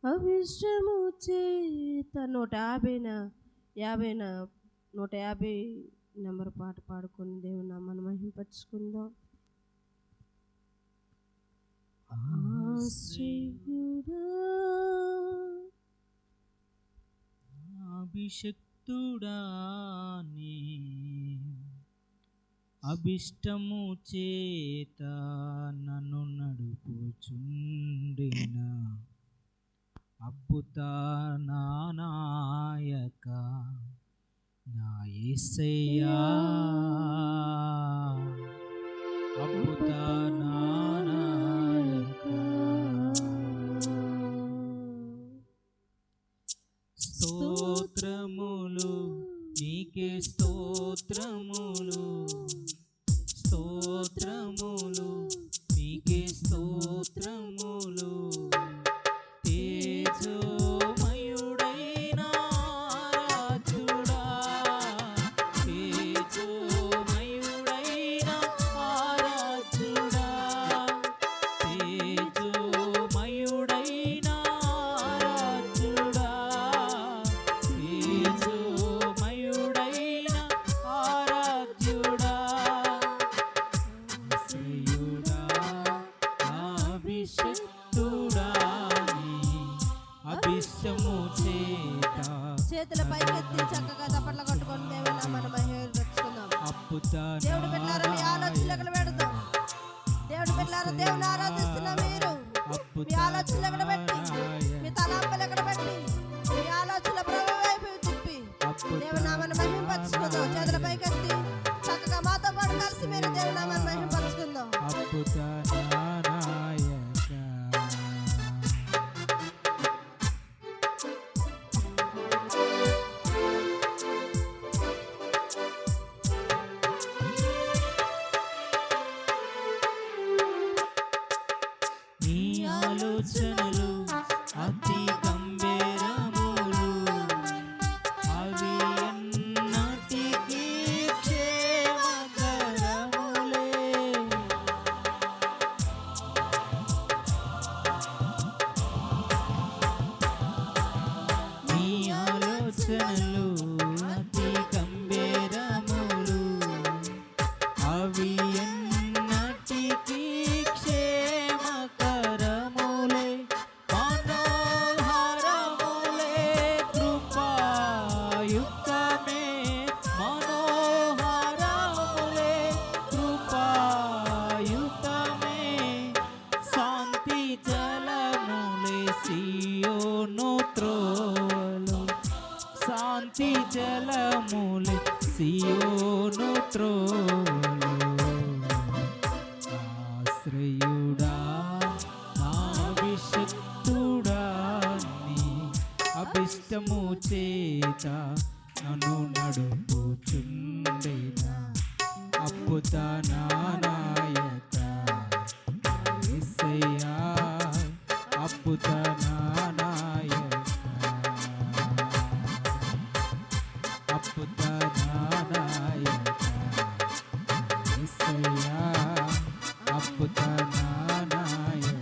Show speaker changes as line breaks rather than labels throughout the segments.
అభిష్టము చేత 150 నెంబర్ పాట పాడుకొని దేవుని నామాన్ని మహింపరచుకుందాం. ఆశ్రయుడా
అభిషక్తుడా నీ అభిష్టము చేత నన్ను నడుపుచుండిన అద్భుత నాయక నా యేసయ్యా, అద్భుత నాయక. స్తోత్రములు నీకే, స్తోత్రములు స్తోత్రములు నీకే, స్తోత్రములు. తేజోమయుడైన రాజుడా, తేజోమయుడైన రాజుడా, తేజోమయుడైన రాజుడా, తేజోమయుడైన రాజుడా, ఆశ్రయుడా అభిషక్తుడా నీ అభిషము చేత.
చేతుల పైకెత్తి చక్కగా చప్పట్లు కొట్టుకొని దేవుని నామాన్ని మహిమపరచుకుందాం. దేవుడి బిడ్డలారా మీ ఆలోచనలు ఎక్కడ పెడదాం. దేవుడి బిడ్డలారా దేవుని ఆరాధిస్తున్న మీరు మీ ఆలోచనలు ఎక్కడ పెట్టి, మీ తలాంపలు ఎక్కడ పెట్టి, మీ ఆలోచనల ప్రభు వైపు తిప్పి దేవుని నామాన్ని మహిమపరచుకుందాం. చేతుల పైకెత్తి చక్కగా మాతో పాటు కలిసి మీరు దేవుని నామాన్ని మహిమపరచుకుందాం.
నీ ఆలోచనలు అతి గంభీరములు, అవి ఎన్నటికీ క్షేమకరములే. నీ ఆలోచనలు అతి గంభీరములు, అవి ఎన్నటికీ క్షేమకరములే. మనోహరములే కృపాయుక్తమే, మనోహరములే కృపాయుక్తమే. శాంతి జలములే సియోను త్రోవలు, శాంతి జలములే సియోను త్రోవలు. ఆశ్రయుడా నా అభిషక్తుడా నీ అభిష్టము చేత నన్ను నడుపుచుండిన అద్భుత నాయక యేసయ్యా, అద్భుత నాయక, అద్భుత నాయక యేసయ్యా, అద్భుత నాయక.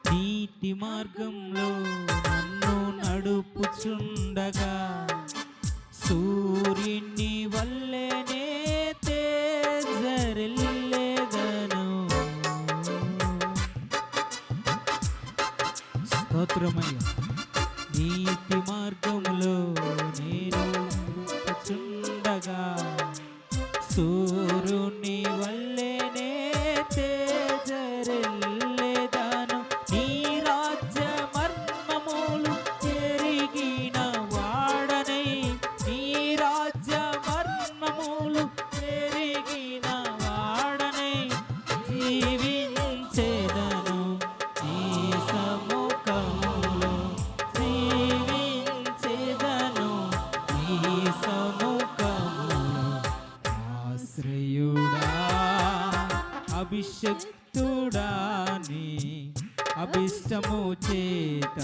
నీతి మార్గంలో నన్ను నడుపుచుండగా సూర్యుని వల్లెనే తేజరిల్లెదను. స్తోత్రమయ్య. నీతి మార్గంలో నేను నడుపుచుండగా సూర్యుని వల్లెనే తేజరిల్లెదను. నీ రాజ్య మర్మములు ఎరిగిన వాడనై, నీ రాజ్య మర్మములు ఎరిగిన వాడనై జీవించెదను నీ సముఖములో, జీవించెదను నీ సముఖములో. ఆశ్రయుడా అభిషక్తుడా నీ అభిష్టము చేత